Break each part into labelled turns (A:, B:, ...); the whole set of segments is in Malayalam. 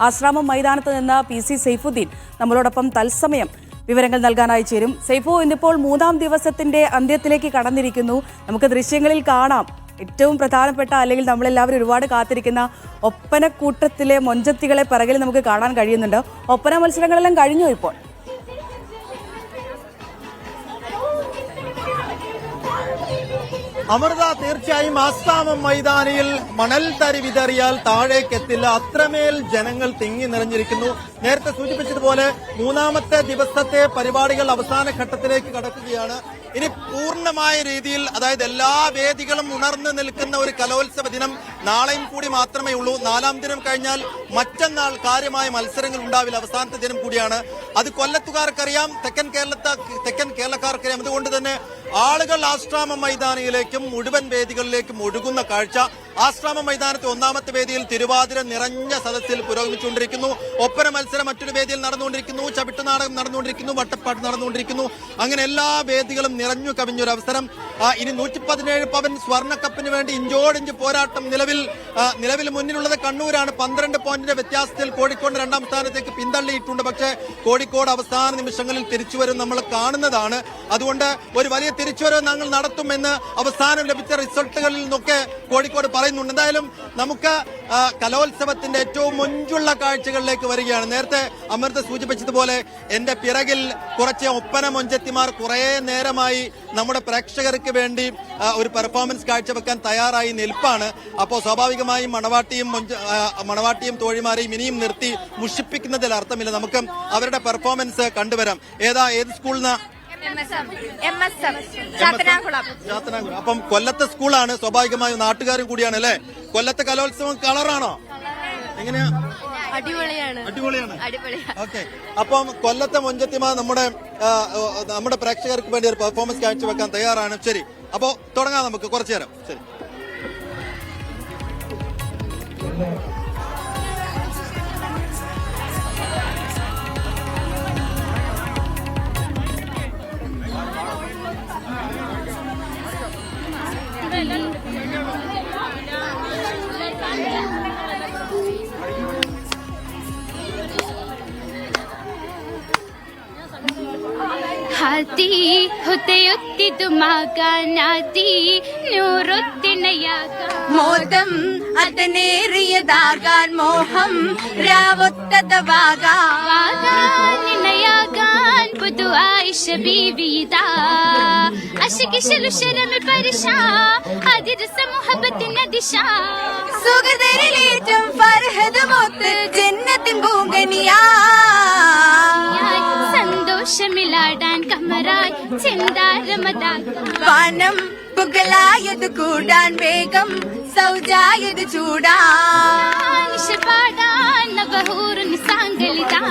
A: ആശ്രാമം മൈതാനത്ത് നിന്ന് PC സൈഫുദ്ദീൻ നമ്മളോടൊപ്പം തത്സമയം വിവരങ്ങൾ നൽകാനായി ചേരും. സൈഫു, ഇന്നിപ്പോൾ 3-ാം ദിവസത്തിന്റെ അന്ത്യത്തിലേക്ക് കടന്നിരിക്കുന്നു. നമുക്ക് ദൃശ്യങ്ങളിൽ കാണാം ഏറ്റവും പ്രധാനപ്പെട്ട, അല്ലെങ്കിൽ നമ്മളെല്ലാവരും ഒരുപാട് കാത്തിരിക്കുന്ന ഒപ്പനക്കൂട്ടത്തിലെ മൊഞ്ചത്തികളെ പിറകിൽ നമുക്ക് കാണാൻ കഴിയുന്നുണ്ട്. ഒപ്പന മത്സരങ്ങളെല്ലാം കഴിഞ്ഞു ഇപ്പോൾ.
B: അമൃത, തീർച്ചയായും ആശ്രാമം മൈതാനിയിൽ മണൽ തരി വിതറിയാൽ താഴേക്കെത്തില്ല, അത്രമേൽ ജനങ്ങൾ തിങ്ങി നിറഞ്ഞിരിക്കുന്നു. നേരത്തെ സൂചിപ്പിച്ചതുപോലെ 3-ാമത്തെ ദിവസത്തെ പരിപാടികൾ അവസാന ഘട്ടത്തിലേക്ക് കടക്കുകയാണ്. ഇനി പൂർണ്ണമായ രീതിയിൽ, അതായത് എല്ലാ വേദികളും ഉണർന്നു നിൽക്കുന്ന ഒരു കലോത്സവ ദിനം നാളെയും കൂടി മാത്രമേ ഉള്ളൂ. 4-ാം ദിനം കഴിഞ്ഞാൽ മറ്റന്നാൾ കാര്യമായ മത്സരങ്ങൾ ഉണ്ടാവില്ല. അവസാനത്തെ ദിനം കൂടിയാണ്. അത് കൊല്ലത്തുകാർക്കറിയാം, തെക്കൻ കേരളക്കാർക്കറിയാം. അതുകൊണ്ട് തന്നെ ആളുകൾ ആശ്രാമം മൈതാനിയിലേക്കും മുഴുവൻ വേദികളിലേക്കും ഒഴുകുന്ന കാഴ്ച. ആശ്രാമം മൈതാനത്ത് 1-ാമത്തെ വേദിയിൽ തിരുവാതിര നിറഞ്ഞ സദസ്സിൽ പുരോഗമിച്ചുകൊണ്ടിരിക്കുന്നു. ഒപ്പന മത്സരം മറ്റൊരു വേദിയിൽ നടന്നുകൊണ്ടിരിക്കുന്നു. ചവിട്ടുനാടകം നടന്നുകൊണ്ടിരിക്കുന്നു. വട്ടപ്പാട്ട് നടന്നുകൊണ്ടിരിക്കുന്നു. അങ്ങനെ എല്ലാ വേദികളും നിറഞ്ഞു കവിഞ്ഞൊരു അവസരം. ഇനി 117 പവൻ സ്വർണ്ണക്കപ്പിന് വേണ്ടി ഇഞ്ചോടിഞ്ച് പോരാട്ടം. നിലവിൽ മുന്നിലുള്ളത് കണ്ണൂരാണ്. 12 പോയിന്റിന്റെ വ്യത്യാസത്തിൽ കോഴിക്കോട് 2-ാം സ്ഥാനത്തേക്ക് പിന്തള്ളിയിട്ടുണ്ട്. പക്ഷേ കോഴിക്കോട് അവസാന നിമിഷങ്ങളിൽ തിരിച്ചുവരും നമ്മൾ കാണുന്നതാണ്. അതുകൊണ്ട് ഒരു വലിയ തിരിച്ചുവരവ് ഞങ്ങൾ നടത്തുമെന്ന് അവസാനം ലഭിച്ച റിസൾട്ടുകളിൽ നിന്നൊക്കെ കോഴിക്കോട് പറയുന്നുണ്ട്. എന്തായാലും നമുക്ക് കലോത്സവത്തിന്റെ ഏറ്റവും മുഞ്ചുള്ള കാഴ്ചകളിലേക്ക് വരികയാണ്. നേരത്തെ അമൃത സൂചിപ്പിച്ചതുപോലെ എന്റെ പിറകിൽ കുറച്ച് ഒപ്പന മൊഞ്ചത്തിമാർ കുറേ നേരമായി നമ്മുടെ പ്രേക്ഷകർക്ക് വേണ്ടി ഒരു പെർഫോമൻസ് കാഴ്ചവെക്കാൻ തയ്യാറായി നിൽപ്പാണ്. അപ്പോൾ സ്വാഭാവികമായും മണവാട്ടിയും തോഴിമാരെയും ഇനിയും നിർത്തി മുഷിപ്പിക്കുന്നതിൽ അർത്ഥമില്ല. നമുക്ക് അവരുടെ പെർഫോമൻസ് കണ്ടുവരാം. ഏത് സ്കൂളിൽ നിന്നാ? ചാത്തനാകുളം. അപ്പം കൊല്ലത്തെ സ്കൂളാണ്, സ്വാഭാവികമായും നാട്ടുകാരും കൂടിയാണ് അല്ലേ? കൊല്ലത്തെ കലോത്സവം കളറാണോ? എങ്ങനെയാ? അടിപൊളിയാണ്. ഓക്കെ. അപ്പം കൊല്ലത്തെ മൊഞ്ചത്തിമാർ നമ്മുടെ പ്രേക്ഷകർക്ക് വേണ്ടി ഒരു പെർഫോമൻസ് കാഴ്ചവെക്കാൻ തയ്യാറാണ്. ശരി, അപ്പോ തുടങ്ങാം നമുക്ക് കുറച്ചു നേരം. ശരി.
C: हाथी होते युक्ति तुमाका नाती नूरुद्दिनयाका मोदम अतनेरियदागान मोहम रावुत्तदवागा वागानिनयागान पुदु आइश बीवीदा अशिकी शलुशलम परिशा हादिर समुहब्बत नदिशा സുഗതരിലേറ്റം ഫർഹദ് മുത്ത് ജന്നത്തിൻ പൂങ്കനിയാ സന്തോഷമിലാടാൻ കമറായി ചിന്താരമതാകാം വാനം പുകലായത് കൂടാൻ വേഗം സൗജായത് ചൂടാൻ പാടാൻ നവഹൂറിന് സാങ്കലിതാ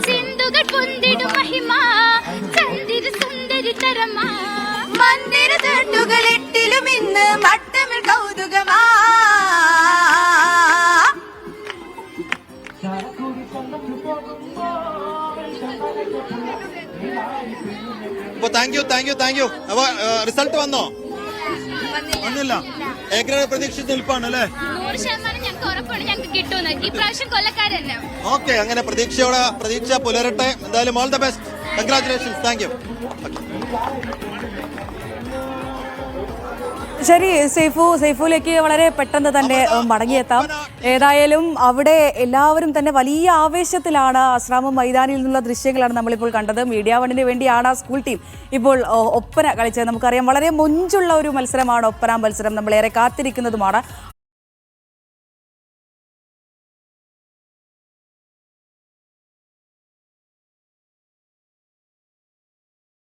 C: സിന്ധുകൾ പൊന്തിടും മഹിമ ചന്ദിര സുന്ദരി തരമാ മന്ദിര തട്ടുകളെട്ടിലും ഇന്ന് മട്ടമിൽ കൗതുകമാ.
B: Thank you. അപ്പൊ റിസൾട്ട് വന്നില്ല? എ ഗ്രേഡ് പ്രതീക്ഷിച്ച് നിൽപ്പാണ് അല്ലേ? ഓക്കെ, അങ്ങനെ പ്രതീക്ഷ പുലരട്ടെ. എന്തായാലും all the best, congratulations. Thank you.
A: ശരി, സൈഫുലേക്ക് വളരെ പെട്ടെന്ന് തന്നെ മടങ്ങിയെത്താം. ഏതായാലും അവിടെ എല്ലാവരും തന്നെ വലിയ ആവേശത്തിലാണ്. ആശ്രാമം മൈതാനിയിൽ നിന്നുള്ള ദൃശ്യങ്ങളാണ് നമ്മളിപ്പോൾ കണ്ടത്. മീഡിയ വണ്ണിന് വേണ്ടിയാണ് ആ സ്കൂൾ ടീം ഇപ്പോൾ ഒപ്പന കളിച്ചത്. നമുക്കറിയാം, വളരെ മൊഞ്ചുള്ള ഒരു മത്സരമാണ് ഒപ്പന മത്സരം. നമ്മളേറെ കാത്തിരിക്കുന്നതുമാണ്.